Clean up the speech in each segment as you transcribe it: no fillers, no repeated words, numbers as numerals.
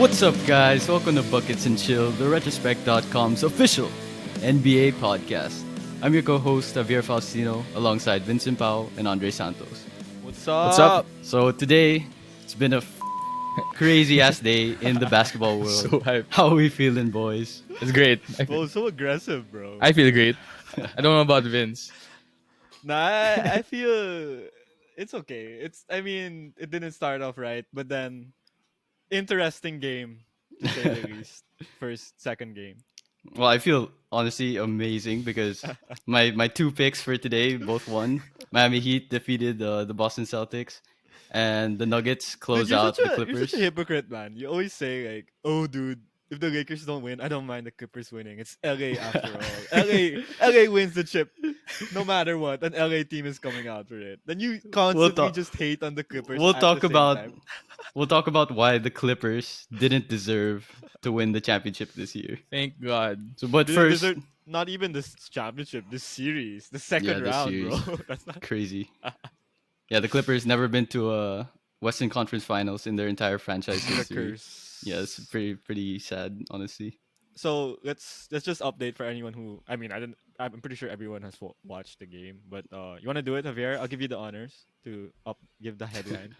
What's up, guys? Welcome to Buckets and Chill, the Retrospect.com's official NBA podcast. I'm your co-host, Javier Faustino, alongside Vincent Pao and Andre Santos. What's What's up? up? So today, it's been a crazy ass day in the basketball world. So hyped. How are we feeling, boys? It's great. Whoa, so aggressive, bro. I feel great. I don't know about Vince. I feel it's okay. It didn't start off right, but then interesting game to say the least. First, second game. Well, I feel honestly amazing because my two picks for today both won. Miami Heat defeated the Boston Celtics, and the Nuggets Dude, close out the you're Clippers. such a hypocrite, man. You always say like, "Oh, dude, if the Lakers don't win, I don't mind the Clippers winning. It's LA after all. LA wins the chip, no matter what. An LA team is coming out for it. Then you constantly talk- just hate on the Clippers. We'll at talk the same about time. we'll talk about why the Clippers didn't deserve to win the championship this year. Thank God. So, but They first, deserve not even this championship, this series, the second this round, series. bro. That's not crazy. Yeah, the Clippers never been to a Western Conference Finals in their entire franchise the history. curse. Yeah, it's pretty sad, honestly. So let's just update for anyone who I'm pretty sure everyone has watched the game, but you want to do it, Javier? I'll give you the honors to give the headline.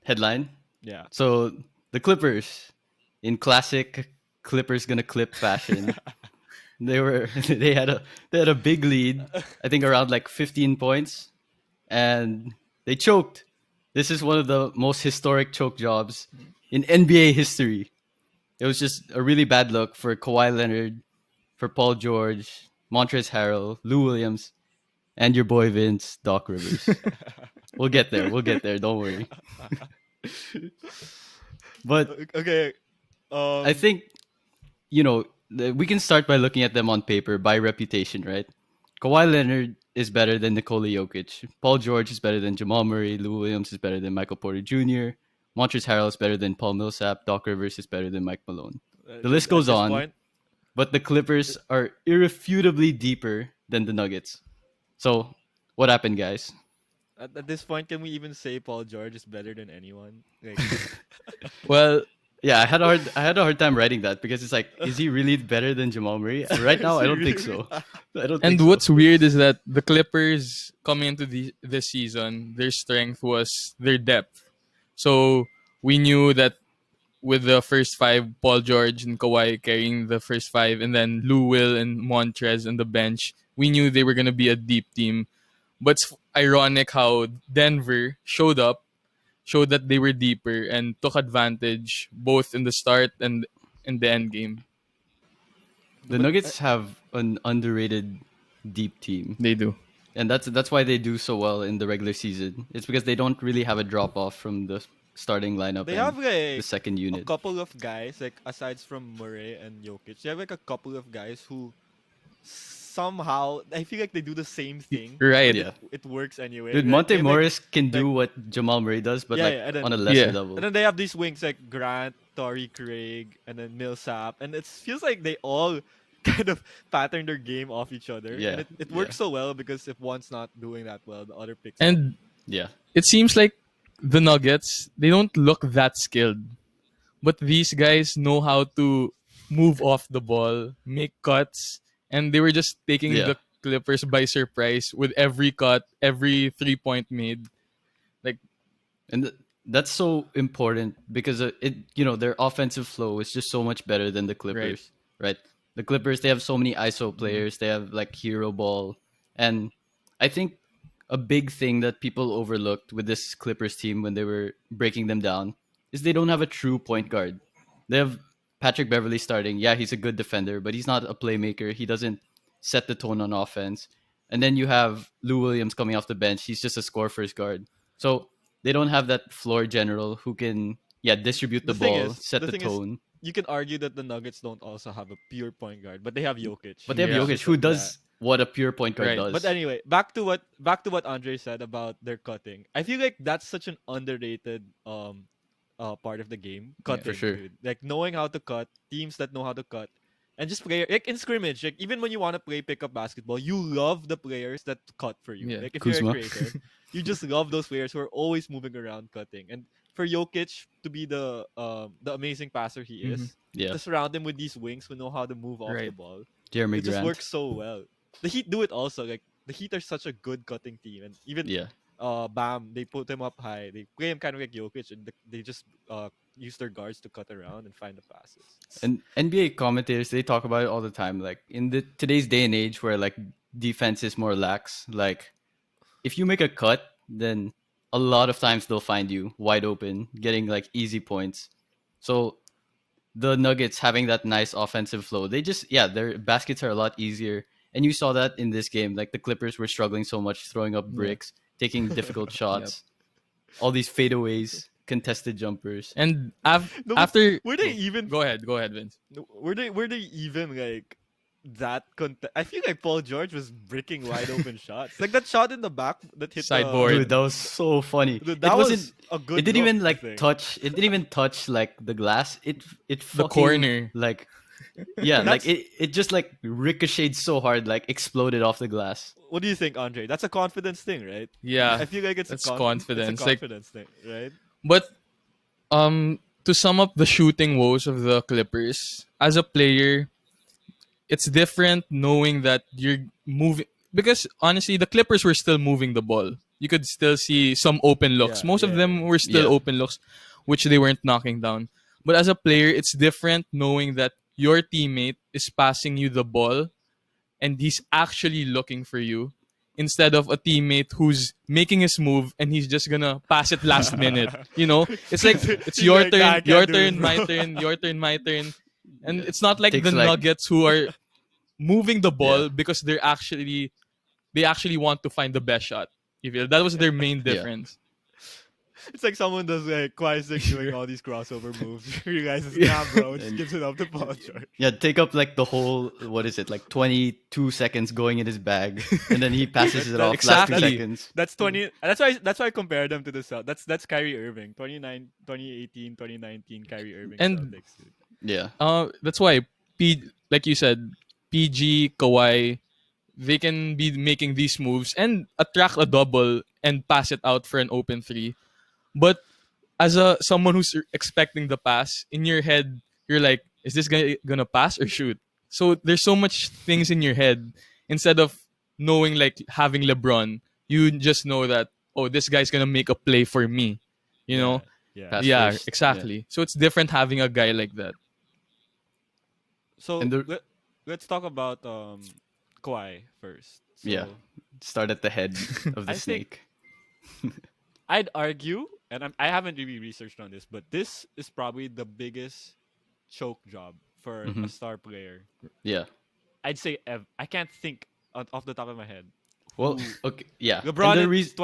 Headline. Yeah. So the Clippers, in classic Clippers gonna clip fashion, they had a big lead. I think around like 15 points, and they choked. This is one of the most historic choke jobs in NBA history. It was just a really bad look for Kawhi Leonard, for Paul George, Montrezl Harrell, Lou Williams, and your boy Vince, Doc Rivers. We'll get there. We'll get there. Don't worry. But Okay. I think, we can start by looking at them on paper by reputation, right? Kawhi Leonard is better than Nikola Jokic. Paul George is better than Jamal Murray. Lou Williams is better than Michael Porter Jr. Montrezl Harrell is better than Paul Millsap. Doc Rivers is better than Mike Malone. The list goes at this on. point, But the Clippers are irrefutably deeper than the Nuggets. So, what happened, guys? at this point, can we even say Paul George is better than anyone? Like, Well, Yeah, I had a hard time writing that because it's like, is he really better than Jamal Murray? Right now, I don't think so. I don't think and so. what's weird is that the Clippers coming into this season, their strength was their depth. So we knew that with the first five, Paul George and Kawhi carrying the first five, and then Lou Will and Montrez on the bench, we knew they were gonna be a deep team. But it's ironic how Denver showed that they were deeper and took advantage both in the start and in the end game. The but Nuggets have an underrated deep team, They do. and that's why they do so well in the regular season. It's because they don't really have a drop off from the starting lineup they and have the like second a unit. couple of guys, like aside from Murray and Jokic, they have like a couple of guys who somehow I feel like they do the same thing. Right. Yeah. It works anyway. Dude, right? Monte They have, like, Morris can do what Jamal Murray does, but Yeah, yeah, and then- on a lesser Yeah. level. and then they have these wings like Grant, Torrey Craig, and then Millsap, and it feels like they all kind of pattern their game off each other. Yeah, And it works so well because if one's not doing that well, the other picks up. And Yeah. it seems like the Nuggets, they don't look that skilled. But these guys know how to move off the ball, make cuts, and they were just taking Yeah. the Clippers by surprise with every cut, every 3-point made. Like, And that's so important because their offensive flow is just so much better than the Clippers, right? The Clippers, they have so many ISO players, they have like hero ball, and I think a big thing that people overlooked with this Clippers team when they were breaking them down is they don't have a true point guard. They have Patrick Beverly starting. Yeah, he's a good defender, but he's not a playmaker. He doesn't set the tone on offense. And then you have Lou Williams coming off the bench. He's just a score first guard. So they don't have that floor general who can distribute the ball, set the tone. You can argue that the Nuggets don't also have a pure point guard, but they have Jokic. But they have Yeah. Jokic who does what a pure point guard Right. does. But anyway, back to what Andre said about their cutting. I feel like that's such an underrated part of the game. Cutting, for sure. dude. Like knowing how to cut, teams that know how to cut. And just play like in scrimmage, like even when you want to play pickup basketball, you love the players that cut for you. Yeah. Like if Kuzma. you're a creator, you just love those players who are always moving around cutting. And for Jokic to be the amazing passer he Mhm. is, Yeah. to surround him with these wings who know how to move off the Right. ball. Jeremy It just Grant. works so well. The Heat do it also. Like the Heat are such a good cutting team, and even Yeah. Bam, they put him up high. They play him kind of like Jokic, and they just use their guards to cut around and find the passes. And NBA commentators, they talk about it all the time. Like in the today's day and age where like defense is more lax, like if you make a cut, then a lot of times they'll find you wide open, getting like easy points. So the Nuggets having that nice offensive flow, they just their baskets are a lot easier. And you saw that in this game. Like the Clippers were struggling so much, throwing up Yeah. bricks, taking difficult Yep. shots, all these fadeaways, contested jumpers. And No, but after, were they even go ahead, Vince. were they even like that I feel like Paul George was bricking wide open shots. Like that shot in the back that hit Sideboard. Dude, that was so funny. Dude, It that wasn't. was a good It didn't look, even I like think. touch. It didn't even touch like the glass. It The fucking corner. like yeah, like That's it just like ricocheted so hard, like exploded off the glass. what do you think, Andre? That's a confidence thing, right? Yeah, I feel like it's that's it's a confidence. Like, confidence thing, right? but to sum up the shooting woes of the Clippers, as a player, it's different knowing that you're moving, because honestly the Clippers were still moving the ball. You could still see some open looks. Yeah, Most of yeah, them yeah. were still Yeah, open looks, which they weren't knocking down. But as a player, it's different knowing that your teammate is passing you the ball and he's actually looking for you, instead of a teammate who's making his move and he's just gonna pass it last minute. It's like it's He's like, nah, I your can't do this, turn, my bro. turn, your turn, my turn. And yeah. it's not like the Takes like Nuggets who are moving the yeah, ball because they actually want to find the best shot. You feel that was their main yeah. difference. It's like someone does like Kawhi's like doing all these crossover moves. Realizes, nah, bro, it just And gives it up to Paul George. yeah, take up like the whole what is it like 22 seconds going in his bag, and then he passes it That- off last two Exactly. seconds. That's 20. That's why I compared them to the Celtics. That's Kyrie Irving, 2018, 2019 Kyrie Irving And Celtics. Dude. Yeah, that's why like you said, PG, Kawhi, they can be making these moves and attract a double and pass it out for an open three. But as a someone who's expecting the pass, in your head, you're like, is this gonna pass or shoot? So there's so much things in your head, instead of knowing, like having LeBron, you just know that, oh, this guy's gonna make a play for me. You Yeah, know? yeah. pass Yeah, first. Yeah, exactly. So it's different having a guy like that. So and the let's talk about Kawhi first. yeah, So start at the head of the I think snake. I'd argue, and I haven't really researched on this, but this is probably the biggest choke job for Hmm. a star player. Yeah. I'd say I can't think off the top of my head Well, who okay. Yeah, and LeBron the in reason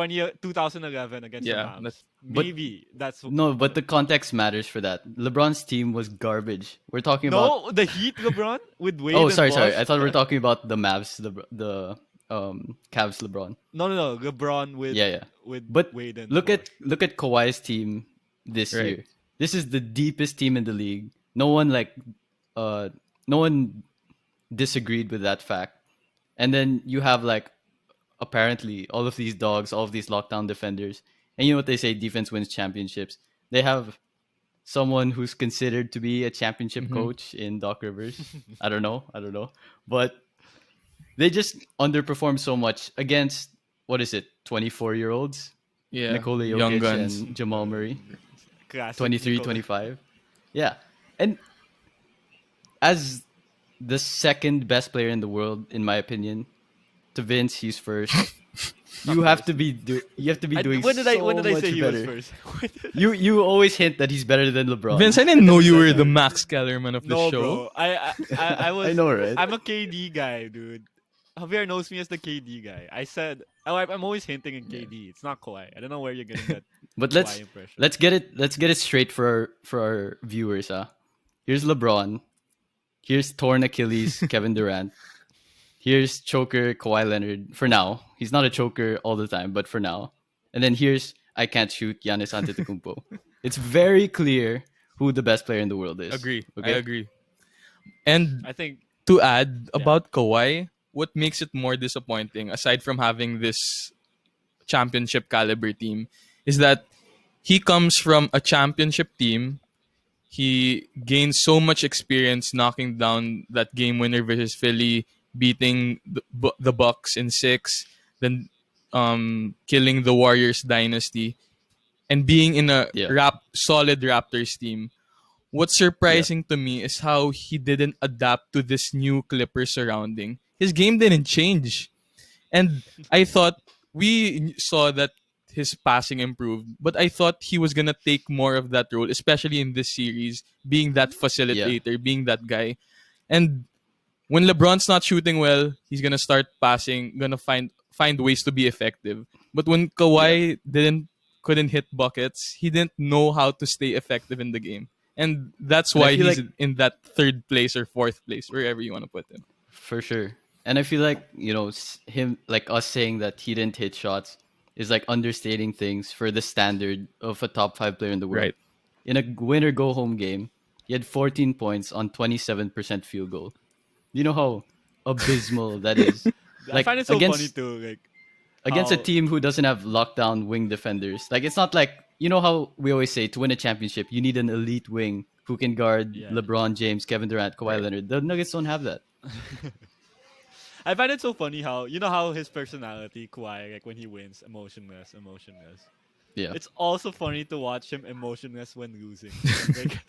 2011 against the Yeah, Mavs. but Maybe that's no, but the context matters for that. LeBron's team was garbage. We're talking about. no the Heat LeBron with Wade Oh, and sorry. Bosh. I thought we were talking about the Mavs, the Cavs LeBron. No, LeBron with Yeah, yeah. with But Wade and look Bosh. at Kawhi's team this right. year. This is the deepest team in the league. No one uh no one disagreed with that fact. And then you have like apparently all of these dogs, all of these lockdown defenders. And you know what they say, defense wins championships. They have someone who's considered to be a championship Hmm. coach in Doc Rivers. I don't know. But they just underperform so much against what is it, 24-year-olds? Yeah, Nikola young Jokic guns. and Jamal Murray, Classic 23, Nikola. 25. Yeah. And as the second best player in the world, in my opinion, to Vince, he's first. You have to be you have to be doing When did I so when did I much say he was better. first? When did I You always hint that he's better than LeBron. Vince, I didn't know you were the Max Kellerman of the No, show. bro. I was. I know, right? I'm a KD guy, dude. Javier knows me as the KD guy. I said I'm always hinting in KD. It's not Kawhi. I don't know where you're getting that But Kawhi impression. let's get it straight for our viewers. Here's LeBron. Here's torn Achilles Kevin Durant. Here's choker Kawhi Leonard. For now, he's not a choker all the time, but for now. And then here's I can't shoot Giannis Antetokounmpo. It's very clear who the best player in the world is. Agree. I Okay. agree. And I think to add Yeah. about Kawhi, what makes it more disappointing, aside from having this championship caliber team, is that he comes from a championship team. He gained so much experience knocking down that game winner versus Philly, beating the Bucks in 6, then killing the Warriors dynasty, and being in a Yeah, solid Raptors team. What's yeah, surprising to me is how he didn't adapt to this new Clipper surrounding. His game didn't change. And I thought we saw that his passing improved, but I thought he was gonna take more of that role, especially in this series, being that yeah, facilitator, being that guy. And when LeBron's not shooting well, he's gonna start passing, gonna find ways to be effective. But when yeah. Kawhi couldn't hit buckets, he didn't know how to stay effective in the game. And that's And I why feel he's like in that third place or fourth place, wherever you want to put him. for sure. And I feel like, him, like us saying that he didn't hit shots is like understating things for the standard of a top 5 player in the world. Right. In a winner go home game, he had 14 points on 27% field goal. You know how abysmal that is? I Like find it so funny against too, like against a how team who doesn't have lockdown wing defenders. Like it's not like, how we always say to win a championship, you need an elite wing who can guard yeah. LeBron James, Kevin Durant, Kawhi Right. Leonard. The Nuggets don't have that. I find it so funny how how his personality, Kawhi, like when he wins, emotionless, emotionless. Yeah. It's also funny to watch him emotionless when losing. Like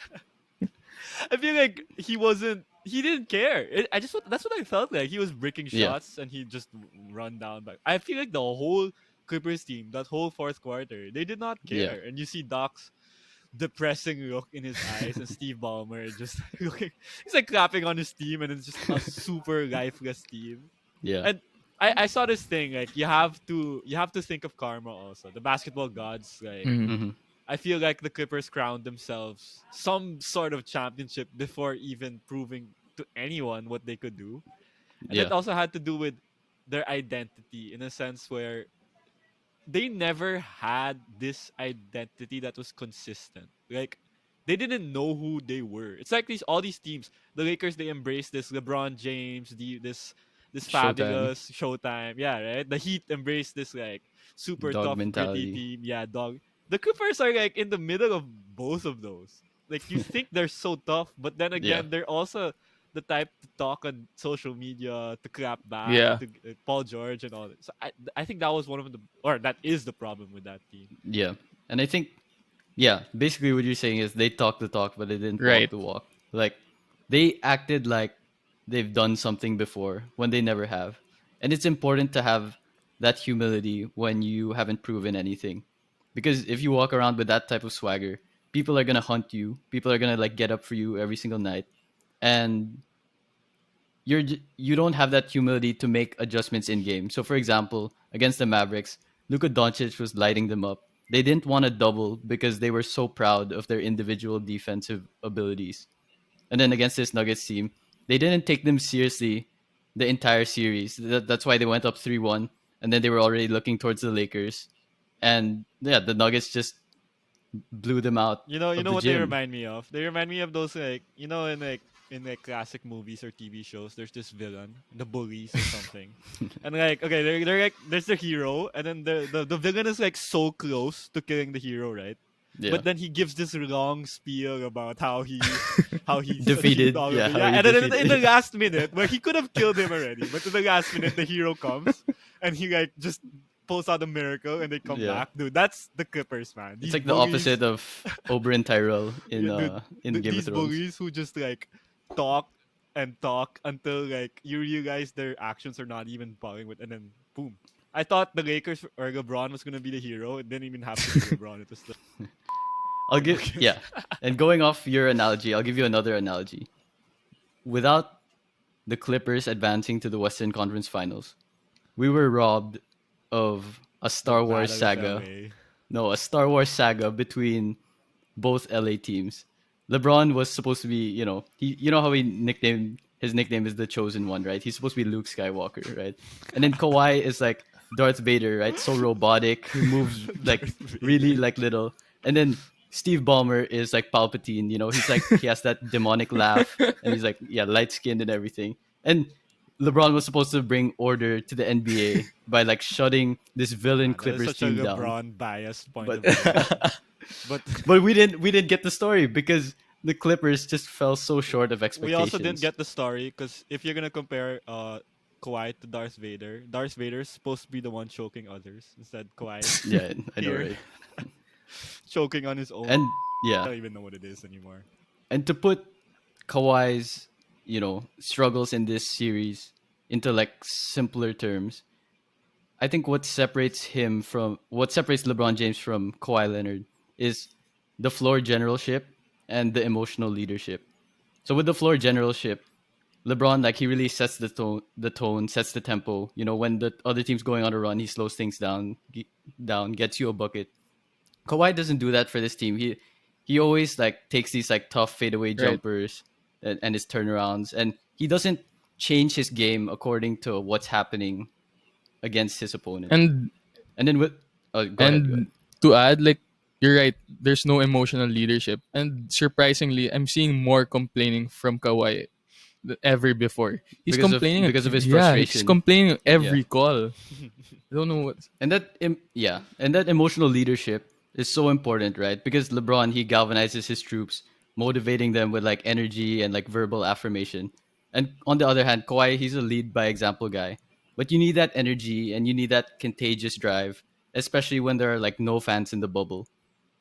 I feel like he didn't care. I just that's what I felt like. He was breaking Yeah. shots and he just run down back. I feel like the whole Clippers team, that whole fourth quarter, they did not Yeah. care. And you see Doc's depressing look in his eyes and Steve Ballmer just looking, he's like clapping on his team and it's just a super lifeless team. Yeah. And I saw this thing like you have to think of karma also. The basketball gods like Mhm. Hmm. I feel like the Clippers crowned themselves some sort of championship before even proving to anyone what they could do. And that Yeah. also had to do with their identity in a sense where they never had this identity that was consistent. Like they didn't know who they were. It's like these all these teams. The Lakers they embraced this LeBron James, this Showtime. fabulous Showtime. Yeah, right. The Heat embraced this like super Dog tough, gritty mentality. team. Yeah, dog. The Clippers are like in the middle of both of those. Like you think they're so tough, but then Yeah. again, they're also the type to talk on social media, to clap back, Yeah. to Paul George and all that. So I think that was one of the or that is the problem with that team. Yeah. And I think, yeah, basically what you're saying is they talk the talk, but they didn't walk Right. the walk. Like they acted like they've done something before when they never have. And it's important to have that humility when you haven't proven anything. Because if you walk around with that type of swagger, people are going to hunt you. People are going to like get up for you every single night. And you don't have that humility to make adjustments in game. So for example, against the Mavericks, Luka Doncic was lighting them up. They didn't want to double because they were so proud of their individual defensive abilities. And then against this Nuggets team, they didn't take them seriously the entire series. That's why they went up 3-1 and then they were already looking towards the Lakers. And yeah, the Nuggets just blew them out You of know the what they gym. remind me of? They remind me of those like in like classic movies or TV shows. There's this villain, the bullies or something, and like okay, they're like there's the hero, and then the villain is like so close to killing the hero, right? Yeah. But then he gives this long spiel about how he's achieved Defeated. all of Yeah, it. how Yeah, he and then in the defeated. last minute, where he could have killed him already, but in the last minute, the hero comes and he like just pulls out a miracle and they come Yeah. back. Dude, that's the Clippers, man. It's These like the bullies, opposite of Oberyn Tyrell yeah, dude, in Game of these Thrones. bullies who just like talk and talk until like you realize their actions are not even following with, and then boom. I thought the Lakers or LeBron was gonna be the hero. It didn't even have to be LeBron. It was the I'll give Nuggets. yeah. And going off your analogy, I'll give you another analogy. Without the Clippers advancing to the Western Conference Finals, we were robbed of a The Star Wars Battle of saga. LA. No, a Star Wars saga between both LA teams. LeBron was supposed to be, how he nicknamed his nickname is the Chosen One, right? He's supposed to be Luke Skywalker, right? And then Kawhi is like Darth Vader, right? So robotic, he moves like Darth really Vader. like little. And then Steve Ballmer is like Palpatine, he's like he has that demonic laugh and he's like light skinned and everything. And LeBron was supposed to bring order to the NBA by like shutting this villain Man, that is Clippers such a team down. LeBron biased point But of view. But But we didn't get the story because the Clippers just fell so short of we also didn't expectations. get the story because if you're gonna compare Kawhi to Darth Vader's supposed to be the one choking others. Instead, Kawhi is Yeah, I know, here right? choking on his own. And I yeah, don't even know what it is anymore. and to put Kawhi's struggles in this series into like simpler terms, I think what separates LeBron James from Kawhi Leonard is the floor generalship and the emotional leadership. So with the floor generalship, LeBron, like, he really sets the tone, sets the tempo. When the other team's going on a run, he slows things down, gets you a bucket. Kawhi doesn't do that for this team. He always like takes these like tough fadeaway Right. jumpers and his turnarounds, and he doesn't change his game according to what's happening against his opponent. And And then with go ahead, go ahead. and to add, like, you're right, there's no emotional leadership. And surprisingly, I'm seeing more complaining from Kawhi than ever before. He's because of complaining because of his yeah, he's frustration. complaining Yeah. every call. I don't know what. And that emotional leadership is so important, right? Because LeBron, he galvanizes his troops, motivating them with like energy and like verbal affirmation. And on the other hand, Kawhi, he's a lead by example guy. But you need that energy and you need that contagious drive, especially when there are like no fans in the bubble,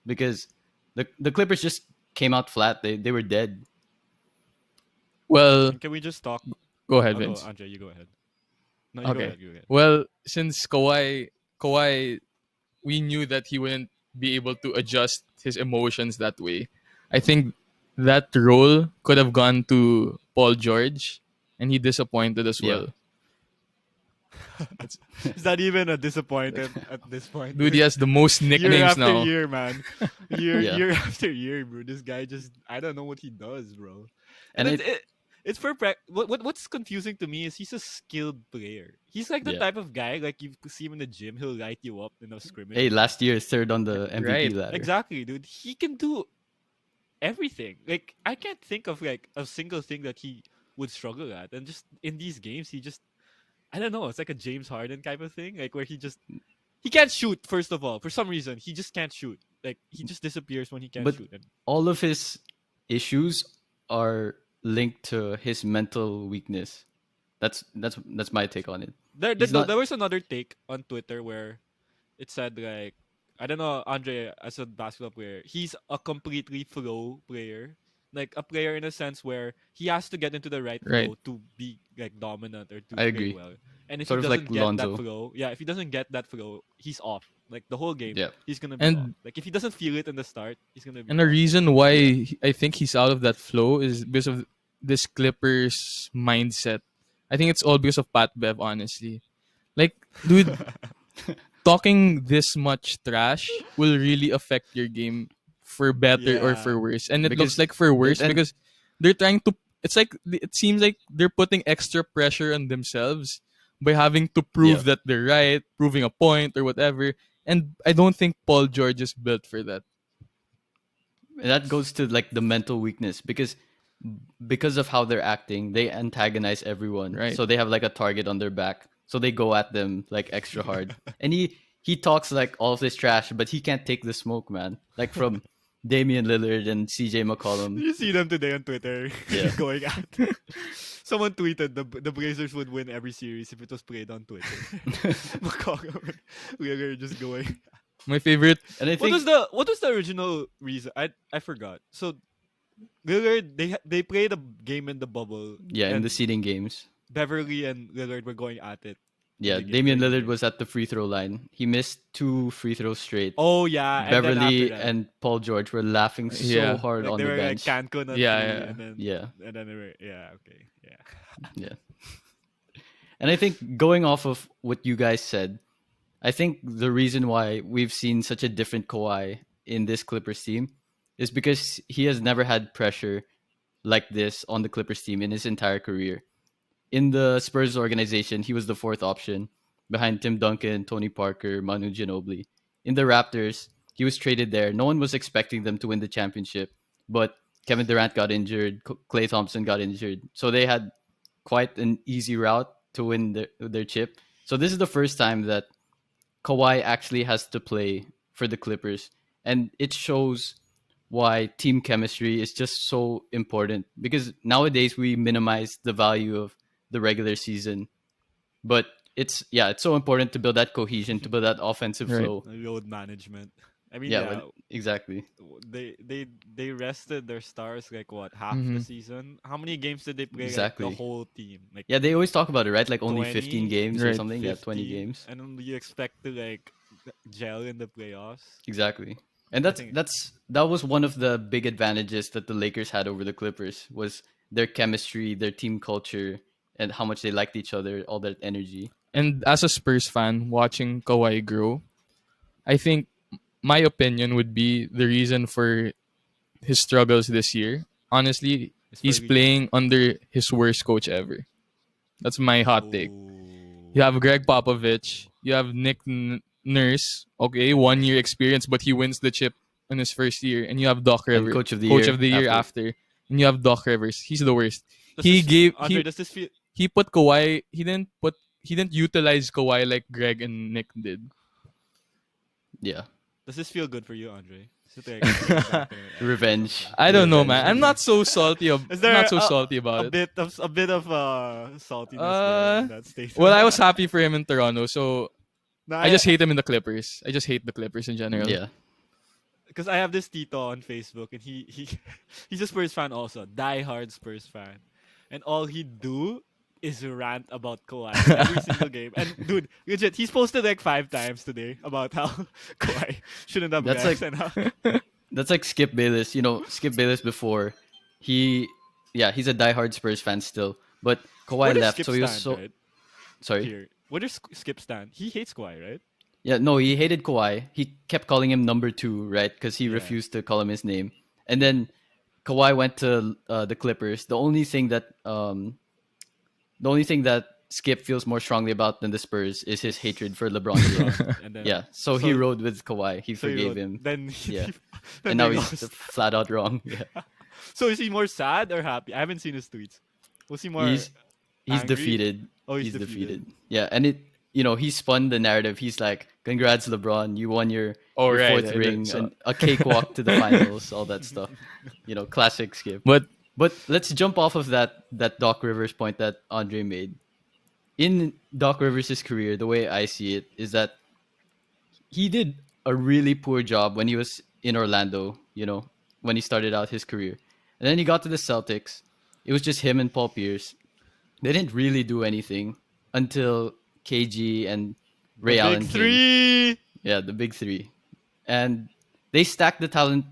because the Clippers just came out flat. They were dead. Well, And can we just talk? go ahead, I'll go, Vince. Andre. You go ahead. No, you go Okay. ahead. You go ahead. Well, since Kawhi, we knew that he wouldn't be able to adjust his emotions that way. I think that role could have gone to Paul George, and he disappointed as Yeah. well. It's, Is that even a disappointment at this point? dude, he has the most Year nicknames after now. year, man. Year Yeah. year after year, bro. This guy just I don't know what he does, bro. And And it's for what's confusing to me is he's a skilled player. He's like the yeah. type of guy like you see him in the gym, he'll light you up in a Hey, scrimmage. last year third on the MVP Right. ladder. Exactly, dude. He can do everything. Like I can't think of like a single thing that he would struggle at. And just in these games, he just I don't know. It's like a James Harden type of thing, like where he can't shoot. First of all, for some reason, he just can't shoot. Like he just disappears when he can't But shoot. And all of his issues are linked to his mental weakness. That's my take on it. He's no, not. there was another take on Twitter where it said like I don't know Andre as a basketball player, he's a completely flow player. Like a player in a sense where he has to get into the right Right. flow to be like dominant or to I play agree. well. And if he Sort of like doesn't get that Lonzo. flow, yeah, if he doesn't get that flow, he's off. Like the whole game, Yeah. he's gonna be off. And Like if he doesn't feel it in the start, he's gonna be and the off. reason why I think he's out of that flow is because of this Clippers mindset. I think it's all because of Pat Bev, honestly. Like, dude, talking this much trash will really affect your game for better or Yeah. for worse. And it looks Because like for worse and because they're trying to it's like it seems like they're putting extra pressure on themselves by having to yeah, prove that they're right, proving a point or whatever. And I don't think Paul George is built for that. and that goes to like the mental weakness because of how they're acting, they antagonize everyone. Right. So they have like a target on their back. So they go at them like extra hard. And he talks like all of this trash, but he can't take the smoke, man. Like from Damian Lillard and CJ Did McCollum. you see them today on Twitter Yeah. going at? Someone tweeted the Blazers would win every series if it was played on Twitter. McCollum and Wheeler just going. My favorite And I What think was the original reason? I forgot. So Lillard they played a game in the bubble yeah, in the and seeding games. Beverly and Lillard were going at it in Yeah, the game Damian during the Lillard game. was at the free throw line. He missed two free throws straight. Oh yeah, and then after Beverly that, and Paul George were laughing so yeah. hard like on they the were like bench. Cancun on Yeah, three, yeah. Yeah, and then they were yeah okay yeah. yeah. And I think going off of what you guys said, I think the reason why we've seen such a different Kawhi in this Clippers team is because he has never had pressure like this on the Clippers team in his entire career. In the Spurs organization, he was the fourth option behind Tim Duncan, Tony Parker, Manu Ginobili. In the Raptors, he was traded there. No one was expecting them to win the championship, but Kevin Durant got injured, Klay Thompson got injured. So they had quite an easy route to win their chip. So this is the first time that Kawhi actually has to play for the Clippers. and it shows why team chemistry is just so important, because nowadays we minimize the value of the regular season, but it's so important to build that cohesion, to build that offensive Right. flow. Load management. I mean, Yeah, yeah, but exactly. they rested their stars like what, half the Mm-hmm. season. How many games did they play? Like the Exactly. whole team, like Yeah, they always talk about it, right? Like only 15 20, games or Right. something. Yeah, 20 15, games. and then you expect to like gel in the playoffs. Exactly. And I that's think that's that was one of the big advantages that the Lakers had over the Clippers, was their chemistry, their team culture, and how much they liked each other, all that energy. And as a Spurs fan, watching Kawhi grow, I think my opinion would be the reason for his struggles this year. Honestly, it's he's Fergie too. playing under his worst coach ever. That's my hot take. You Oh, have Greg Popovich. You have Nick Nurse. Okay, 1 year experience, but he wins the chip in his first year. And you have Doc And Rivers, coach of the coach year of the year after. after. And you have Doc Rivers. He's the worst. does He this gave Andre? Does this feel? he put Kawhi. He didn't utilize Kawhi like Greg and Nick did. Yeah. Does this feel good for you, Andre? Is it like getting back in the echoes or Revenge. something? I The don't know, revenge man. I'm season. not so salty. Is I'm there not so salty about it. a bit of saltiness there Uh, in that well, I statement? was happy for him in Toronto, so No, I just hate him in the Clippers. I just hate the Clippers in general. Yeah. because I have this Tito on Facebook, and he he's a Spurs fan also, die-hard Spurs fan, and all he do is rant about Kawhi every single game. And dude, legit, he's posted like 5 times today about how Kawhi shouldn't have That's left, like and how that's like Skip Bayless. Skip Bayless before he he's a diehard Spurs fan still. But where Kawhi does left, Skip so he was stand, so right sorry. here? Where does Skip stand? He hates Kawhi, right? Yeah, no, he hated Kawhi. He kept calling him number two, right? Because he Yeah, refused to call him his name. And yeah. then Kawhi went to the Clippers. The only thing that Skip feels more strongly about than the Spurs is his hatred for LeBron James. LeBron, and Yeah, then so he rode with Kawhi. He so he forgave wrote. him. Then Yeah, then and they now he's lost. flat out wrong. Yeah, So is he more sad or happy? I haven't seen his tweets. Was he more he's he's angry? defeated. Oh, he's He's defeated. defeated. Yeah, and he spun the narrative. He's like, "Congrats, LeBron! You won your Oh your right, fourth right. ring, So, and a cakewalk to the finals, all that stuff." Classic Skip. but But let's jump off of that Doc Rivers point that Andre made. In Doc Rivers' career, the way I see it is that he did a really poor job when he was in Orlando, when he started out his career. And then he got to the Celtics. It was just him and Paul Pierce. They didn't really do anything until KG and The Ray big Allen came. three. Yeah, the big three. And they stacked the talent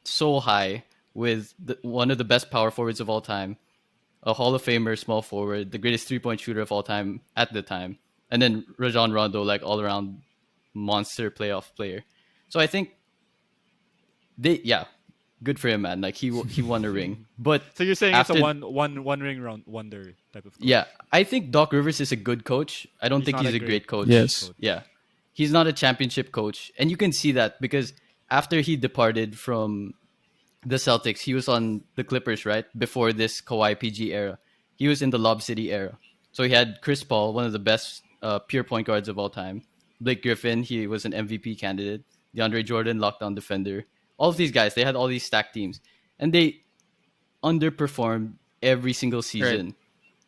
so high with one of the best power forwards of all time, a Hall of Famer small forward, the greatest 3-point shooter of all time at the time, and then Rajon Rondo, like all around monster playoff player. So I think yeah, good for him, man. Like he won a ring, but So you're saying it's a after one ring round wonder type of coach. yeah, I think Doc Rivers is a good coach. I don't He's think not he's a a great coach. yes, coach. Yeah, he's not a championship coach, and you can see that because after he departed from the Celtics, he was on the Clippers, right? Before this Kawhi PG era. He was in the Lob City era. So he had Chris Paul, one of the best pure point guards of all time. Blake Griffin, he was an MVP candidate. DeAndre Jordan, lockdown defender. All of these guys, they had all these stacked teams. And they underperformed every single right. season,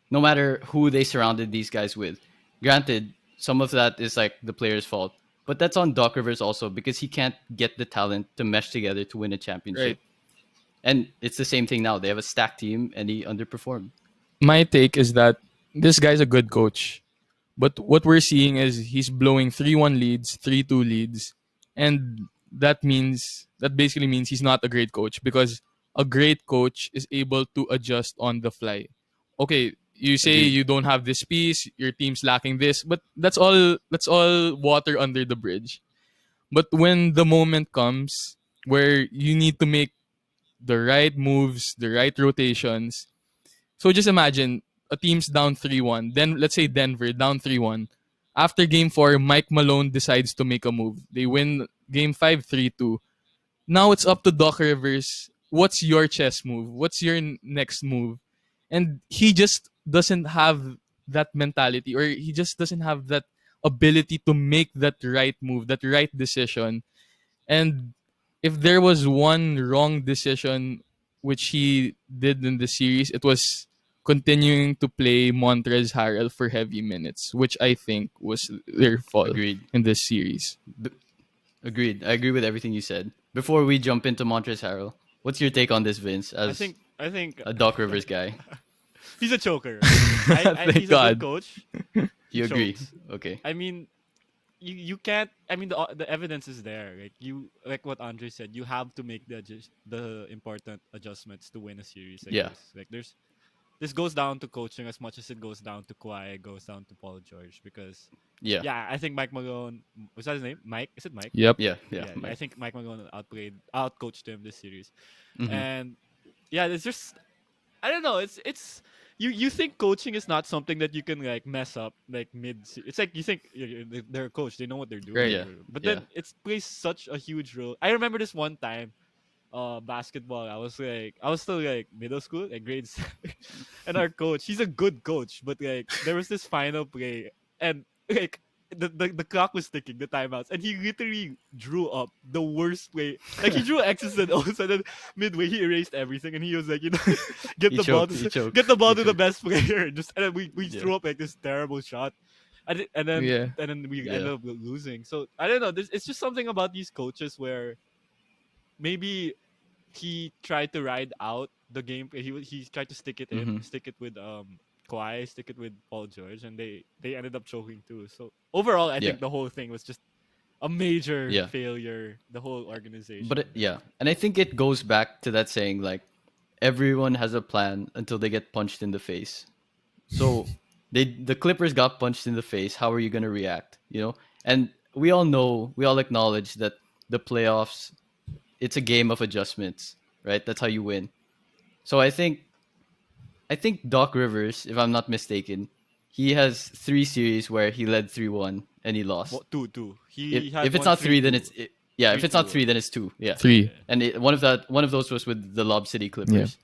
no matter who they surrounded these guys with. Granted, some of that is like the player's fault, but that's on Doc Rivers also because he can't get the talent to mesh together to win a Right. championship. And it's the same thing now. They have a stacked team, and he underperformed. My take is that this guy's a good coach, but what we're seeing is he's blowing 3-1 leads, 3-2 leads, and that basically means he's not a great coach because a great coach is able to adjust on the fly. Okay, you say Agreed. you don't have this piece, your team's lacking this, but that's all water under the bridge. But when the moment comes where you need to make the right moves, the right rotations. So just imagine a team's down 3-1. Then let's say Denver down 3-1. After game 4, Mike Malone decides to make a move. They win game 5 3-2. Now it's up to Doc Rivers. What's your chess move? What's your next move? And he just doesn't have that mentality, or he just doesn't have that ability to make that right move, that right decision. And if there was one wrong decision which he did in the series, it was continuing to play Montrez Harrell for heavy minutes, which I think was their fall Agreed. in this series. B- Agreed. I agree with everything you said. Before we jump into Montrezl Harrell, what's your take on this, Vince, I as think I think a Doc Rivers guy? he's a choker, right? I Thank he's a good God. coach. He You agree? chokes. Okay. I mean, you can't. I mean, the evidence is there. Like what Andre said, you have to make the important adjustments to win a series like Yeah. this. Like this goes down to coaching as much as it goes down to Kawhi, it goes down to Paul George because Yeah. yeah, I think Mike Malone was that his name? Mike? Is it Mike? Yep. Yeah. Yeah. Yeah, I Mike. think Mike Malone outcoached him this series. Mm-hmm. And yeah, it's just I don't know. It's you think coaching is not something that you can like mess up like mid. It's like you think they're a coach, they know what they're doing, Right. Yeah. but Yeah. then it plays such a huge role. I remember this one time, basketball. I was still like middle school, like grades, and our coach, he's a good coach, but like there was this final play, and like the clock was ticking, the timeouts, and he literally drew up the worst play. Like he drew X's and O's, and then midway he erased everything, and he was like, get He the ball choked. to He choked. get the ball He to the choked. best player. Just and then we Yeah. threw up like this terrible shot. And Yeah. then we Yeah. ended up losing. So I don't know. It's just something about these coaches where maybe he tried to ride out the game. He tried to Mm-hmm. stick it with Kawhi, stick it with Paul George, and they ended up choking too. So overall, I Yeah. think the whole thing was just a major Yeah. failure. The whole organization. But yeah, and I think it goes back to that saying like everyone has a plan until they get punched in the face. So the Clippers got punched in the face. How are you gonna react? And we all know, we all acknowledge that the playoffs, it's a game of adjustments, right? That's how you win. So I think Doc Rivers, if I'm not mistaken, he has three series where he led 3-1 and he lost. Two. If He had if it's one not three three, then two, yeah. If three it's not two. three, then it's two. Yeah, 3. Yeah. and one of those was with the Lob City Yeah. Clippers.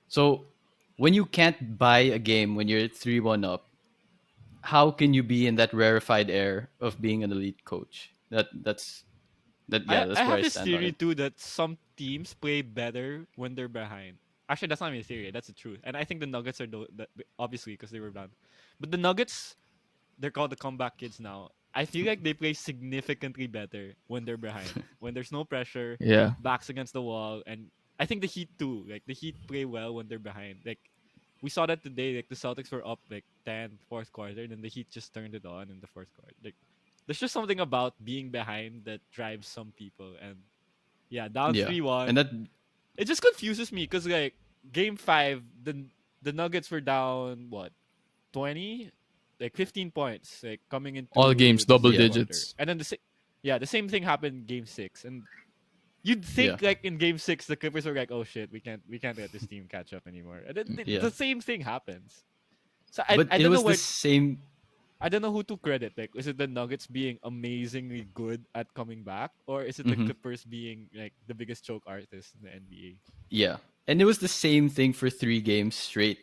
So when you can't buy a game when you're 3-1 up, how can you be in that rarefied air of being an elite coach? Yeah, I that's where have I this stand on theory it. too that some teams play better when they're behind. Actually, that's not my theory. That's the truth. And I think the Nuggets are obviously because they were down, but the Nuggets, they're called the comeback kids now. I feel like they play significantly better when they're behind, when there's no pressure, Yeah. backs against the wall, and I think the Heat too. Like the Heat play well when they're behind. Like we saw that today. Like the Celtics were up like 10 fourth quarter, and then the Heat just turned it on in the fourth quarter. Like there's just something about being behind that drives some people, and yeah, down Yeah, three and one. that It just confuses me because like game five, the Nuggets were down what 20, like 15 points, like coming All into games the double third yeah, quarter, digits. and then the same thing happened in game six, and you'd yeah, think like in game six the Clippers were like, oh shit, we can't let this team catch up anymore, and then yeah. the same thing happens. So But I it don't know was the what same. I don't know who to credit. Like, is it the Nuggets being amazingly good at coming back, or is it the Mhm. Clippers being like the biggest choke artist in the NBA? Yeah, and it was the same thing for 3 games straight.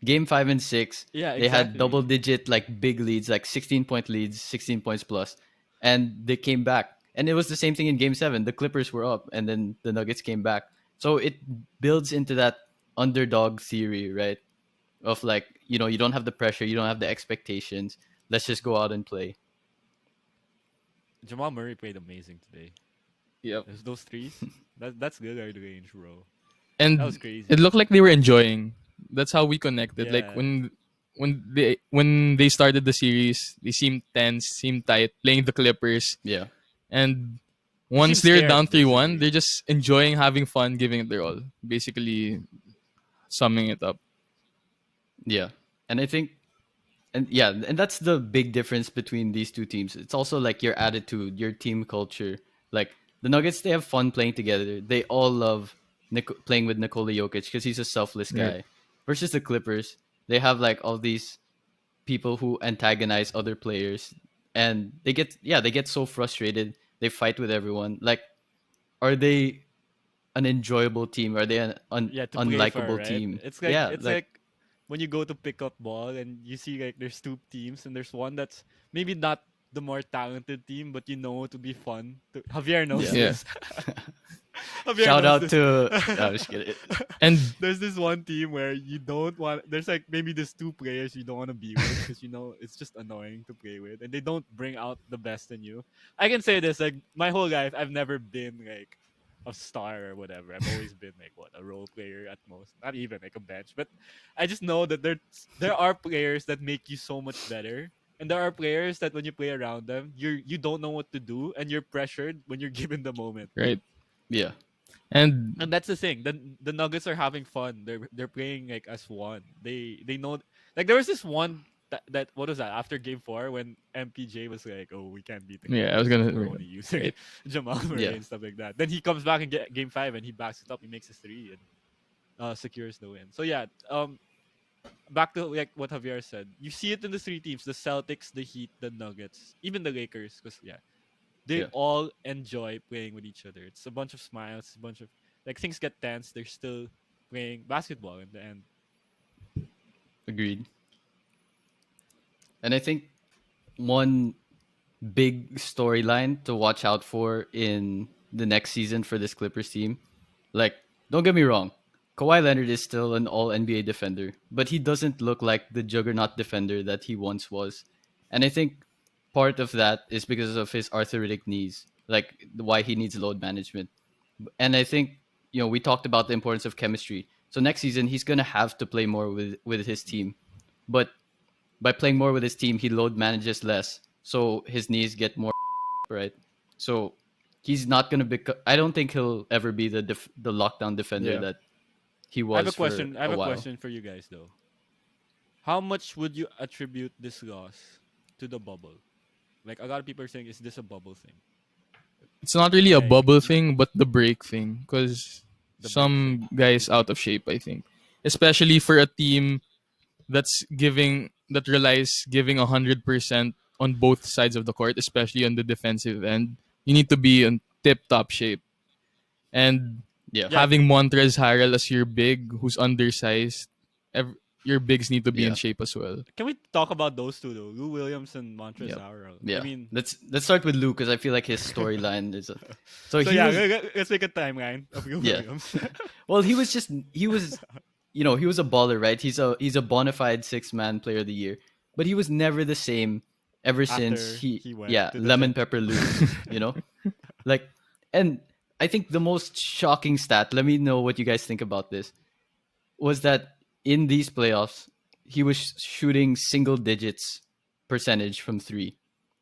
Game 5 and 6, Yeah, they had double exactly. digit like big leads, like 16-point leads, 16 points plus, and they came back. And it was the same thing in Game 7. The Clippers were up, and then the Nuggets came back. So it builds into that underdog theory, right? Of like, you don't have the pressure, you don't have the expectations. Let's just go out and play. Jamal Murray played amazing today. Yep. Those threes, that's good out of range, bro. That was And it crazy. looked like they were enjoying. That's how we connected. Like Yeah, when they started the series, they seemed tense, seemed tight, playing the Clippers. Yeah, And they once seem they're down scared 3-1, basically. they're just enjoying having fun, giving it their all. Basically summing it up. yeah. And I think, and yeah, and that's the big difference between these two teams. It's also like your attitude, your team culture. Like the Nuggets, they have fun playing together. They all love playing with Nikola Jokic because he's a selfless Right. guy. Versus the Clippers, they have like all these people who antagonize other players, and they get so frustrated. They fight with everyone. Like, are they an enjoyable team? Are they an Yeah, to play for, unlikable right? team? It's like Yeah, it's like like when you go to pick up ball and you see like there's two teams and there's one that's maybe not the more talented team, but to be fun. Javier knows yeah, Yeah. this. Javier Shout knows out this. to. No, I'm just kidding. And There's this one team where you don't want. There's like maybe there's two players you don't want to be with because you know it's just annoying to play with, and they don't bring out the best in you. I can say this, like my whole life, I've never been like a star or whatever. I've always been like what, a role player at most, not even like a bench. But I just know that there are players that make you so much better. And there are players that when you play around them, you don't know what to do and you're pressured when you're given the moment. right. Yeah, And And that's the thing. The Nuggets are having fun. They're playing like as one. They know, like there was this one that what was that after game 4 when MPJ was like, "Oh, we can't beat the yeah, I was Clippers if gonna we're only using right. Jamal Murray yeah, and stuff like that." Then he comes back and get game 5 and he backs it up. He makes his three and secures the win. So yeah, back to like what Javier said. You see it in the three teams: the Celtics, the Heat, the Nuggets, even the Lakers. Because yeah, they yeah. all enjoy playing with each other. It's a bunch of smiles, a bunch of like things get tense. They're still playing basketball in the end. Agreed. And I think one big storyline to watch out for in the next season for this Clippers team. Like, don't get me wrong, Kawhi Leonard is still an all NBA defender, but he doesn't look like the juggernaut defender that he once was. And I think part of that is because of his arthritic knees, like why he needs load management. And I think, we talked about the importance of chemistry. So next season, he's going to have to play more with his team. But by playing more with his team, he load manages less. So his knees get more right? So he's not gonna be. I don't think he'll ever be the lockdown defender Yeah. that he I have a was for question. I have a a while. question for you guys though. How much would you attribute this loss to the bubble? Like a lot of people are saying, is this a bubble thing? It's not really a Like bubble thing, but the break thing. Because the break thing. some guys out of shape, I think. Especially for a team that relies giving 100% on both sides of the court, especially on the defensive end. You need to be in tip top shape. And Yeah, Yeah. having Montrez Harrell as your big, who's undersized, your bigs need to be in yeah, shape as well. Can we talk about those two though? Lou Williams and Montrezl yeah, Harrell. I yeah. mean, Let's start with Luke because I feel like his storyline is. So so he yeah, was let's make a timeline of Lou yeah. Williams. Well, he was a baller, right? He's a bona fide 6 man player of the year, but he was never the same ever since After he he went yeah to the lemon Jet. pepper Luke, you know like and I think the most shocking stat. Let me know what you guys think about this. Was that in these playoffs, he was shooting single digits percentage from three.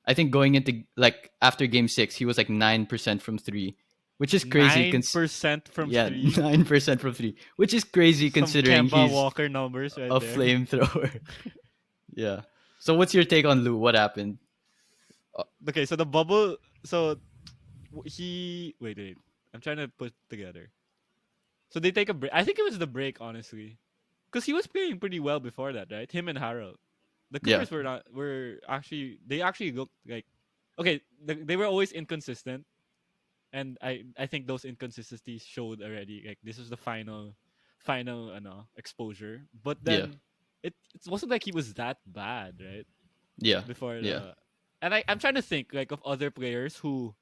I think going into like after game 6, he was like 9% from three, which is crazy. 9% from Yeah, three. 9% from three, which is crazy Some considering Kemba he's Walker numbers right a there. flamethrower. Yeah. So what's your take on Lou? What happened? Okay, so the bubble. So he wait. I'm trying to put together. So they take a break. I think it was the break, honestly, because he was playing pretty well before that, right? Him and Harold. The Yeah. Clippers were actually they actually looked like okay. They were always inconsistent, and I think those inconsistencies showed already. Like this was the final exposure. But Yeah. then it wasn't like he was that bad, right? Yeah. Before Yeah. the and I'm trying to think like of other players who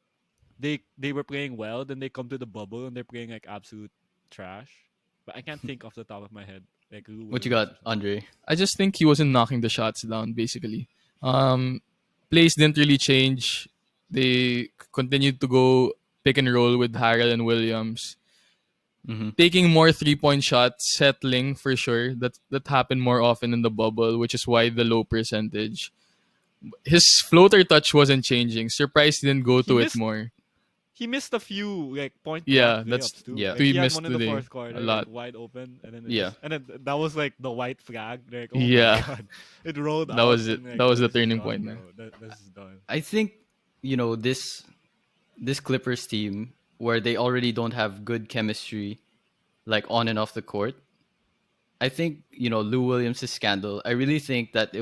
they were playing well, then they come to the bubble and they're playing like absolute trash. But I can't think off the top of my head like Lou What you Williams got, or something. Andre? I just think he wasn't knocking the shots down, basically. Um, Plays didn't really change. They continued to go pick and roll with Harrell and Williams. Mm-hmm. Taking more 3-point shots, settling for sure. That happened more often in the bubble, which is why the low percentage. His floater touch wasn't changing. Surprised he didn't go He to it missed more. he missed a few like point blank Yeah, that's layups too. Yeah. Like he he had missed one in the today fourth a quarter, like lot. wide open, and then it Yeah. just and then that was like the white flag. Like oh my Yeah, god, it rolled that out was it. and That like was oh the this is turning done, point, man. bro. This is done. I think, this Clippers team where they already don't have good chemistry like on and off the court. I think, Lou Williams' scandal. I really think that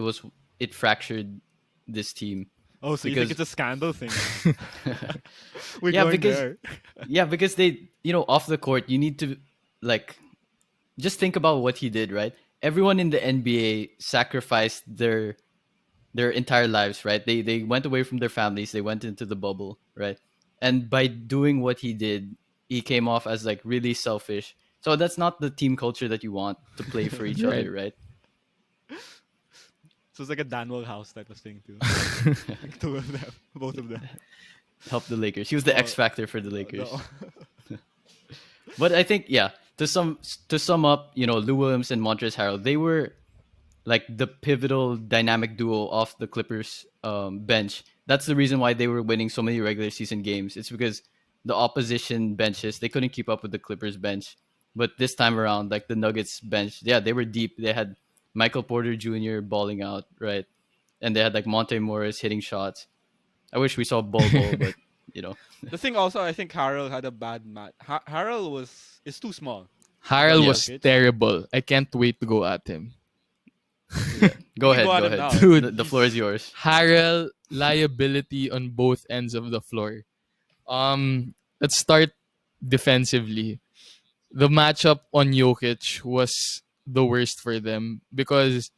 it fractured this team Oh, so you think because it's a scandal thing now? We're yeah, going because there. they, off the court, you need to like just think about what he did, right? Everyone in the NBA sacrificed their entire lives, right? They went away from their families, they went into the bubble, right? And by doing what he did, he came off as like really selfish. So that's not the team culture that you want to play for each Right. other, right? So it's like a Danwell House type of thing too. Like two of them, both of them. Help the Lakers. He was the X Oh, factor for the the Lakers. But I think yeah, to sum up, Lou Williams and Montrezl Harrell, they were like the pivotal dynamic duo off the Clippers bench. That's the reason why they were winning so many regular season games. It's because the opposition benches, they couldn't keep up with the Clippers bench. But this time around, like the Nuggets bench, yeah, they were deep. They had Michael Porter Jr. balling out, right? And they had like Monte Morris hitting shots. I wish we saw Bol, but you know, the thing also, I think Harrell had a bad match. Harrell is too small to guard Harrell yeah, was Jokic. terrible. I can't wait to go at him. yeah. We Go can go ahead, at go him ahead. now. Dude, The floor is yours. Harrell liability on both ends of the floor. Let's start defensively. The matchup on Jokic was the worst for them because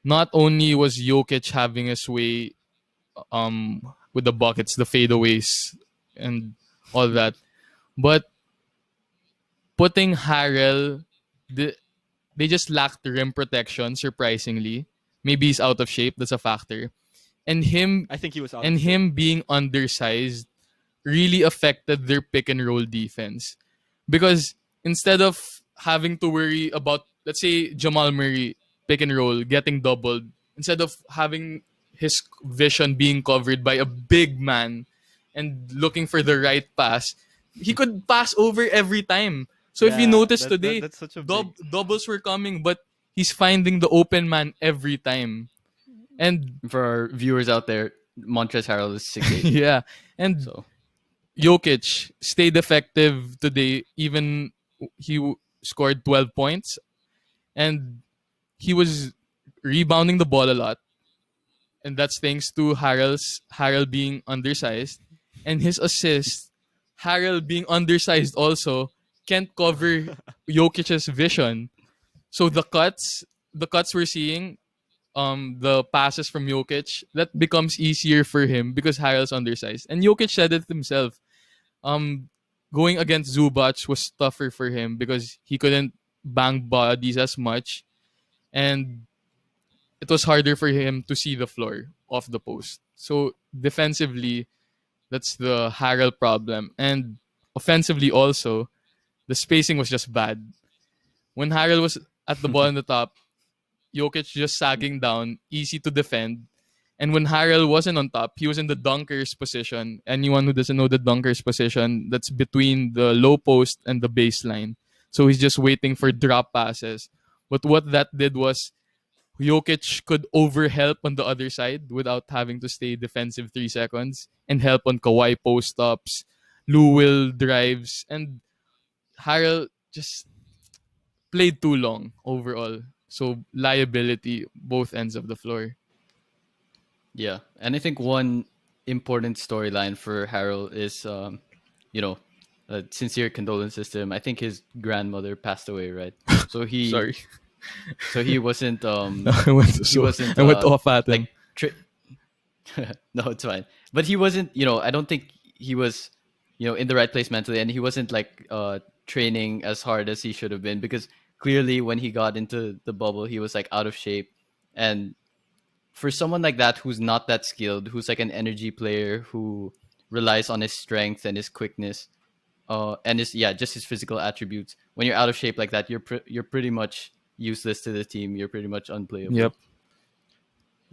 not only was Jokic having his way with the buckets, the fadeaways, and all that, but putting Harrell, the, they just lacked rim protection. Surprisingly, maybe he's out of shape. That's a factor, and him I think he was out of and shape. him being undersized really affected their pick and roll defense because instead of having to worry about, let's say, Jamal Murray pick and roll getting doubled, instead of having his vision being covered by a big man and looking for the right pass, he could pass over every time. So if you Yeah, notice today, that's such a big. doubles were coming, but he's finding the open man every time. And For our viewers out there, Montrezl Harrell is 6'8". yeah, and So Jokic stayed effective today. Even scored 12 points, and he was rebounding the ball a lot, and that's thanks to Harrell being undersized, and his assist. Harrell being undersized also can't cover Jokic's vision. So the cuts we're seeing, the passes from Jokic, that becomes easier for him because Harrell's undersized. And Jokic said it himself. Um, Going against Zubac was tougher for him because he couldn't bang bodies as much, and it was harder for him to see the floor off the post. So defensively, that's the Harrell problem, and offensively also, the spacing was just bad. When Harrell was at the ball on the top, Jokic just sagging down, easy to defend. And when Harrell wasn't on top, he was in the dunker's position. Anyone who doesn't know the dunker's position, that's between the low post and the baseline. So he's just waiting for drop passes. But what that did was Jokic could overhelp on the other side without having to stay defensive 3 seconds and help on Kawhi post ups, Lou Will drives, and Harrell just played too long overall. So liability both ends of the floor. yeah, and I think one important storyline for Harold is, you know, sincere condolences to him. I think his grandmother passed away, right? So he, Sorry. so he wasn't, No, I went he wasn't, I went off at like, him. no, it's fine. But he wasn't, I don't think he was, in the right place mentally, and he wasn't like training as hard as he should have been because clearly when he got into the bubble, he was like out of shape. And for someone like that who's not that skilled, who's like an energy player who relies on his strength and his quickness, and his yeah, just his physical attributes. When you're out of shape like that, you're pretty much useless to the team. You're pretty much unplayable. Yep.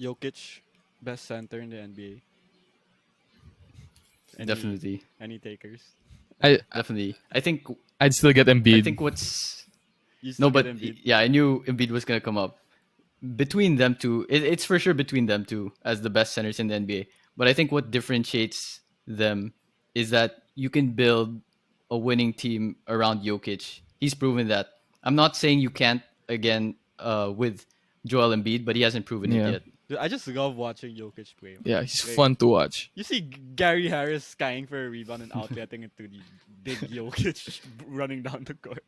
Jokic, best center in the NBA. Any Definitely, any takers? definitely. I'd still get I Embiid. think what's You no, still get but Embiid. yeah, I knew Embiid was gonna come up. Between them two, it's for sure between them two as the best centers in the NBA. But I think what differentiates them is that you can build a winning team around Jokic. He's proven that. I'm not saying you can't again with Joel Embiid, but he hasn't proven it Yeah. yet. Dude, I just love watching Jokic play, man. Yeah, he's Like fun to watch. you see Gary Harris skying for a rebound and outletting it to the big Jokic running down the court.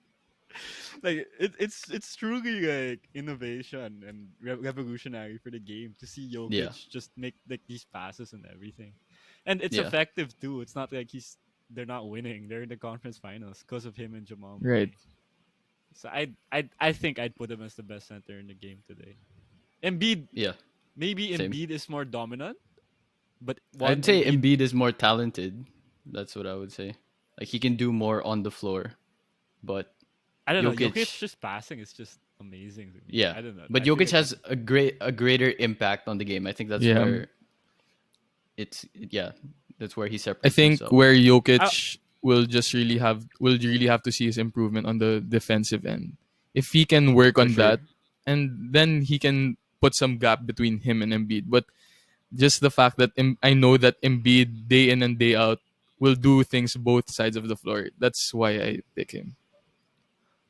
Like it's truly like innovation and revolutionary for the game to see Jokic Yeah, just make like these passes and everything, and it's yeah, effective too. It's not like he's they're not winning. They're in the conference finals because of him and Jamal Right. Murray. So I think I'd put him as the best center in the game today. Embiid, Yeah, maybe same. Embiid is more dominant, but one I'd say Embiid, Embiid is more talented. That's what I would say. Like he can do more on the floor, but I don't know. Jokic Jokic, just passing is just amazing to me. yeah, I don't know. but I feel Jokic like has a greater impact on the game. I think that's Yeah. where it's yeah, that's where he I separates think himself. where I, Jokic will really have to see his improvement on the defensive end. If he can work For on sure. that, and then he can put some gap between him and Embiid. But just the fact that I know that Embiid day in and day out will do things both sides of the floor. That's why I pick him.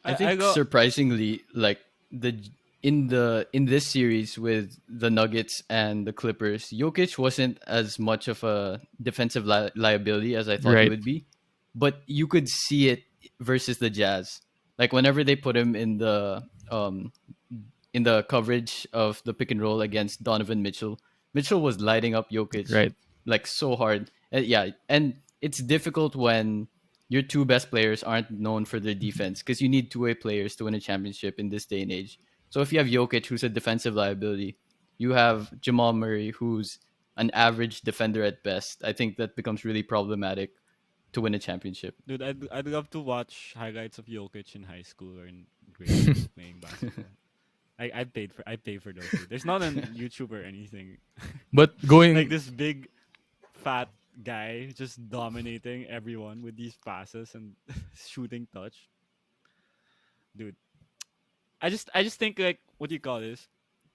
I I think go. surprisingly, like the in this series with the Nuggets and the Clippers, Jokic wasn't as much of a defensive liability as I thought he Right. would be, but you could see it versus the Jazz. Like whenever they put him um in the coverage of the pick and roll against Donovan Mitchell, Mitchell was lighting up Jokic Right. like so hard. Yeah, and it's difficult when your two best players aren't known for their defense because you need two-way players to win a championship in this day and age. So if you have Jokic, who's a defensive liability, you have Jamal Murray, who's an average defender at best. I think that becomes really problematic to win a championship. Dude, I'd love to watch highlights of Jokic in high school or in grade school playing basketball. I paid for those. Dude. There's not on YouTube or anything. But Like going this big fat guy just dominating everyone with these passes and shooting touch. Dude, I just think like what do you call this?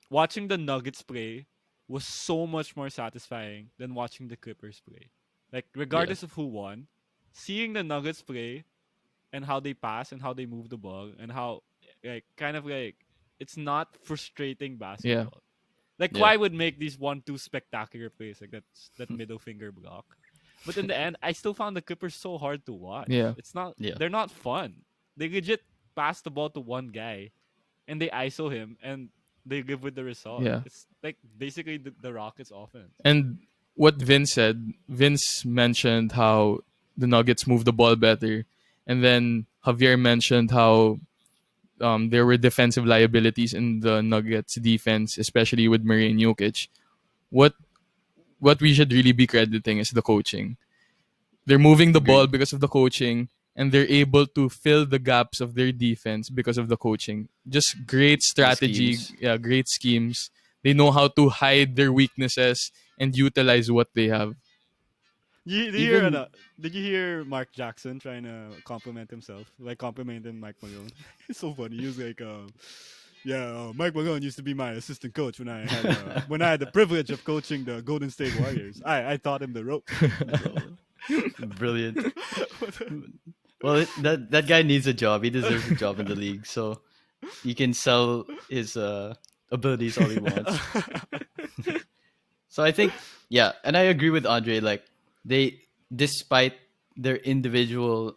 Watching the Nuggets play was so much more satisfying than watching the Clippers play. Like Yeah, regardless of who won, seeing the Nuggets play and how they pass and how they move the ball and how like kind of like it's not frustrating yeah. basketball. Like yeah, Kawhi would make these 1-2 spectacular plays like that middle finger block. But in the end, I still found the Clippers so hard to watch. Yeah. It's not yeah. they're not fun. They legit pass the ball to one guy and they ISO him and they live with the result. Yeah. It's like basically the Rockets offense. And what Vince said, Vince mentioned how the Nuggets move the ball better. And then Javier mentioned how there were defensive liabilities in the Nuggets defense, especially with Murray and Jokic. What what we should really be crediting is the coaching. They're moving the ball Agreed. because of the coaching, and they're able to fill the gaps of their defense because of the coaching. Just great The strategy, schemes. yeah, great schemes. They know how to hide their weaknesses and utilize what they have. Did you hear Even did you hear Mark Jackson trying to compliment himself? Like complimenting Mike Malone. It's so funny. He was like, yeah, Mike Malone used to be my assistant coach when I had the privilege of coaching the Golden State Warriors. I taught him the ropes. brilliant. Well, that guy needs a job. He deserves a job in the league. So he can sell his abilities all he wants. So I think, yeah, and I agree with Andre. Like they, despite their individual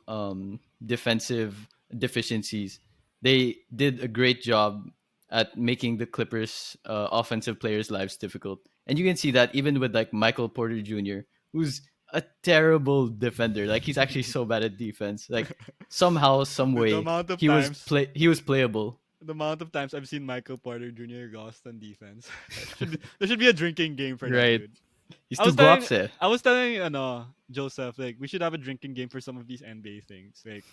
defensive deficiencies, they did a great job at making the Clippers offensive players' lives difficult. And you can see that even with like Michael Porter Jr., who's a terrible defender. Like he's actually so bad at defense. Like somehow, some the way, amount of times he was playable. the amount of times I've seen Michael Porter Jr. lost on defense. There should be a drinking game for that, Right. dude. He's I too was telling guapse. I was telling Joseph like we should have a drinking game for some of these NBA things. Like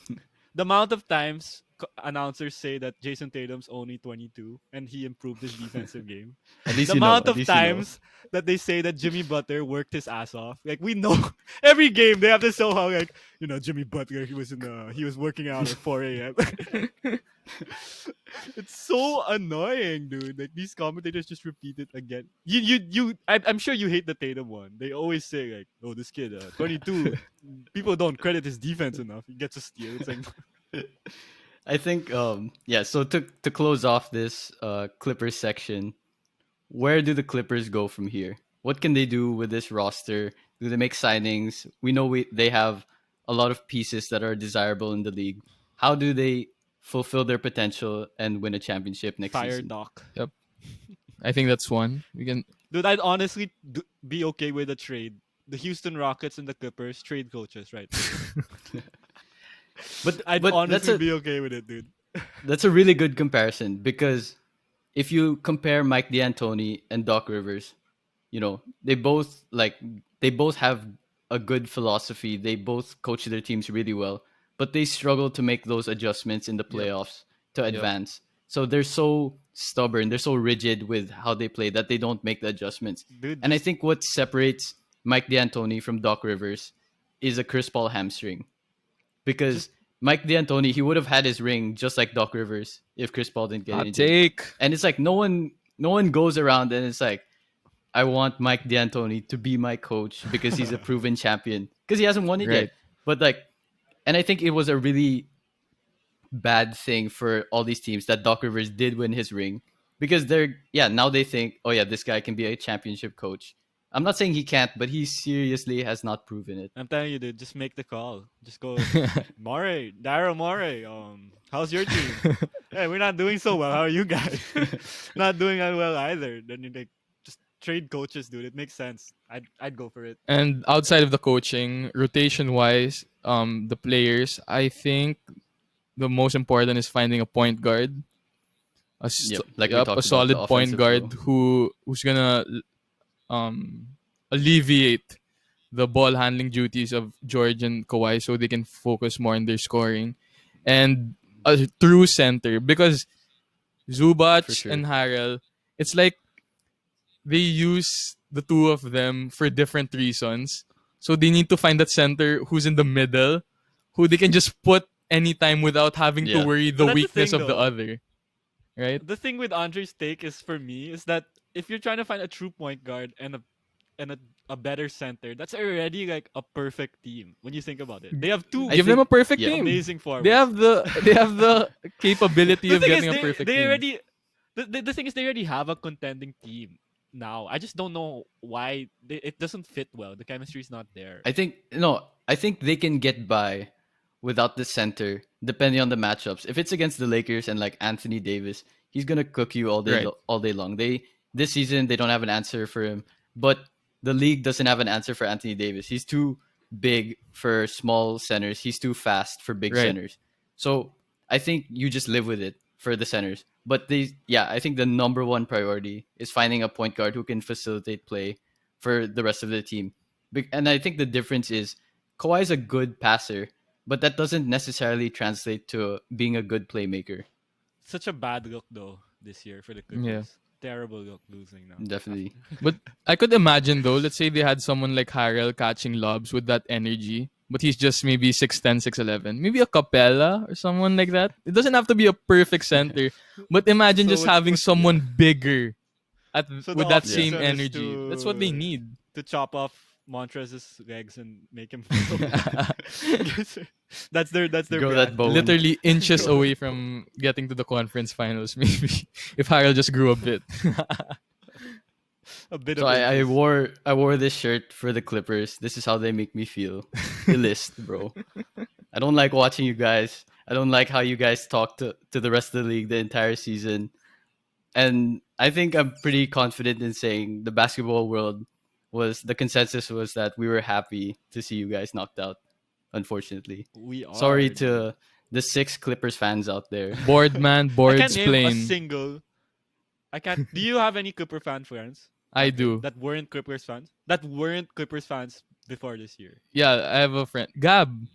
the amount of times announcers say that Jason Tatum's only 22 and he improved his defensive game. At least The you know. amount At of least you know. times that they say that Jimmy Butler worked his ass off. Like we know every game they have to show how like Jimmy Butler he was working out at 4 a.m. It's so annoying, dude. Like these commentators just repeat it again. I'm sure you hate the Tatum one. They always say like, "Oh, this kid, 22. People don't credit his defense enough. He gets a steal." It's like, I think yeah, so to close off this Clippers section, where do the Clippers go from here? What can they do with this roster? Do they make signings? We know they have a lot of pieces that are desirable in the league. How do they fulfill their potential and win a championship next fire season? Doc. Yep. I think that's one. We can Dude, I'd honestly be okay with a trade the Houston Rockets and the Clippers trade coaches right now. but I'd but honestly be okay with it, dude. that's a really good comparison because if you compare Mike D'Antoni and Doc Rivers, they both have a good philosophy. They both coach their teams really well, but they struggle to make those adjustments in the Yep. playoffs to Yep. advance. So they're so stubborn, they're so rigid with how they play that they don't make the adjustments. Dude, And I just think what separates Mike D'Antoni from Doc Rivers is a Chris Paul hamstring just because Mike D'Antoni, he would have had his ring just like Doc Rivers if Chris Paul didn't get Hot injured. take. And it's like no one goes around and it's like, I want Mike D'Antoni to be my coach because he's a proven champion because he hasn't won it Right. yet. But like, and I think it was a really bad thing for all these teams that Doc Rivers did win his ring because now they think, oh yeah, this guy can be a championship coach. I'm not saying he can't, but he seriously has not proven it. I'm telling you, dude, just make the call. Just go, Morey, Daryl Morey. How's your team? Hey, we're not doing so well. How are you guys? Not doing that well either. Then you like just trade coaches, dude. It makes sense. I'd go for it. And outside of the coaching, rotation wise, the players, I think the most important is finding a point guard, Yep, like we a talked about the solid point offensive flow guard who's gonna um alleviate the ball handling duties of George and Kawhi so they can focus more on their scoring, and a true center because for Zubac sure. and Harrell, it's like they use the two of them for different reasons. So they need to find that center who's in the middle, who they can just put anytime without having to Yeah, worry But the that's the weakness thing, of the though. other. Right? The thing with Andre's take is for me is that if you're trying to find a true point guard and a better center, that's already like a perfect team when you think about it. They have I two Give them a think. perfect Yeah, team. amazing They forwards. have the capability The of thing is, getting a perfect they team. already the thing is they already have a contending team now. I just don't know why it doesn't fit well. The chemistry is not there. I think no, I think they can get by without the center, depending on the matchups. If it's against the Lakers and like Anthony Davis, he's gonna cook you Right. all day long. This season they don't have an answer for him, but the league doesn't have an answer for Anthony Davis. He's too big for small centers. He's too fast for big Right. centers. So I think you just live with it for the centers. But I think the number one priority is finding a point guard who can facilitate play for the rest of the team. And I think the difference is Kawhi is a good passer, but that doesn't necessarily translate to being a good playmaker. Such a bad look though this year for the Yeah. Clippers. Terrible look losing now. Definitely. But I could imagine though, let's say they had someone like Harrell catching lobs with that energy, but he's just maybe 6'10", 6'11". Maybe a Capella or someone like that. It doesn't have to be a perfect center, but imagine So just having yeah. someone bigger So the with that Yeah. same option is energy. That's what they need. to chop off Montrez's legs and make him float. Guess- that's their Grow that brand. bone. Literally inches Grow- away from getting to the conference finals, maybe if Harrell just grew a bit. a bit So of inches. I wore this shirt for the Clippers. This is how they make me feel. The list, bro. I don't like watching you guys. I don't like how you guys talk to the rest of the league the entire season. And I think I'm pretty confident in saying the basketball world was the consensus was that we were happy to see you guys knocked out, unfortunately. We Sorry are, dude. to the 6 Clippers fans out there. Board man, I can't boards name a plain. single. I can't. Do you have any Clipper fan friends? I do. That weren't Clippers fans. That weren't Clippers fans before this year. Yeah, I have a friend, Gab.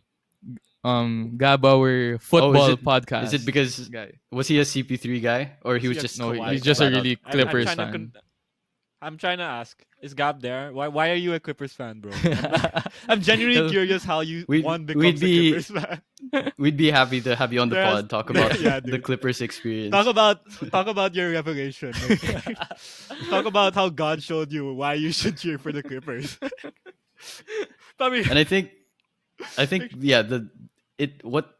Gab, our Oh, football is it podcast because guy. was he a CP3 guy or he Was was he a just No, Kawhi he's like just guy? a flat out? really I'm Clippers trying to fan. I'm trying to ask, is Gab there? Why are you a Clippers fan, bro? I'm genuinely curious how one We'd becomes a be Clippers fan. we'd be happy to have you on the There's, pod talk about yeah, the dude. Clippers Talk experience. about talk about your revelation. Like, talk about how God showed you why you should cheer for the Clippers. Probably. And I think yeah, the it what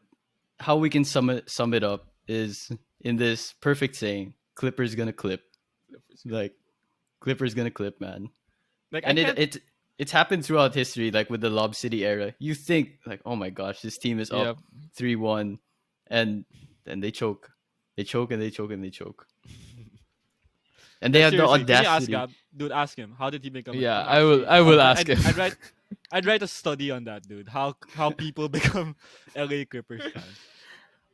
how we can sum it up is in this perfect saying, Clippers gonna clip. Like Clippers gonna clip, man. Like I And can't. it's happened throughout history, like with the Lob City era. You think like, oh my gosh, this team is Yep. up 3-1, and then they choke. They choke and they choke and they choke. and they Like have the seriously, can you ask audacity. Gab? Dude, ask him. How did he become? Yeah, I'm actually. I will ask him. I'd write a study on that, dude. How people become LA Clippers fans.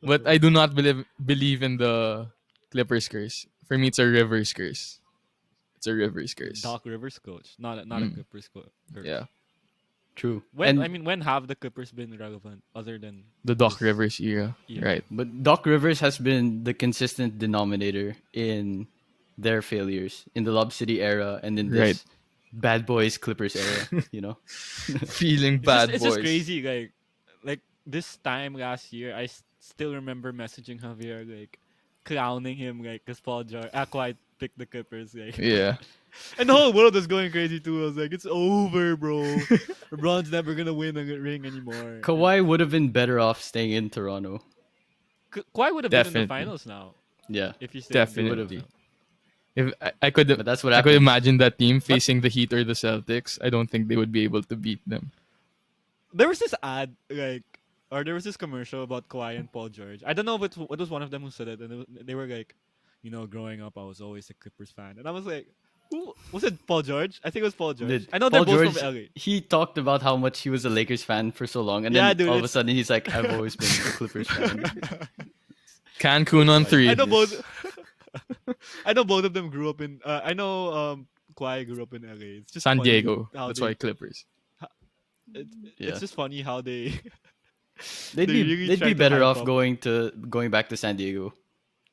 But I do not believe in the Clippers curse. For me, it's a Rivers curse. It's a Rivers curse. Doc Rivers coach, not a Mm, Clippers curse. yeah, True. When I And mean, when have the Clippers been relevant other than the Doc this Rivers era. era? Right. but Doc Rivers has been the consistent denominator in their failures in the Lob City era and in Right. this Bad Boys Clippers era. You know, Feeling It's just bad it's just boys. crazy. Like this time last year, I still remember messaging Javier like clowning him like because Paul George, Kawhi picked the Clippers like, Yeah. and the whole world was going crazy too. I was like, it's over, bro. LeBron's never gonna win a ring anymore. And Kawhi would have been better off staying in Toronto. Kawhi would have been in the Definitely. finals now Yeah, if he stayed in he would Toronto. have. Definitely. If But that's what I could happens. imagine that team But facing the Heat or the Celtics. I don't think they would be able to beat them. there was this ad like, or there was this commercial about Kawhi and Paul George. I don't know if it was one of them who said it, and they were like, growing up, I was always a Clippers fan, and I was like, who was it? Paul George? I think it was Paul George. Did I know they're Paul both George? from LA. He talked about how much he was a Lakers fan for so long, and Yeah, then dude, all of a it's sudden he's like, "I've always been a Clippers fan." Cancun It's on funny. I three. know both. This- I know both of them grew up in. I know Kawhi grew up in LA. It's just San funny Diego. how That's they. why Clippers. It, Yeah, it's just funny how they they'd they be really they'd try be to better hype off up. going back to San Diego.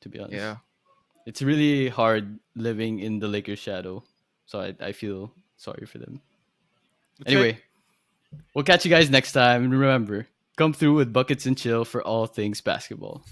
To be honest, Yeah. it's really hard living in the Lakers' shadow. So I feel sorry for them. It's like Anyway, we'll catch you guys next time, and remember, come through with buckets and chill for all things basketball.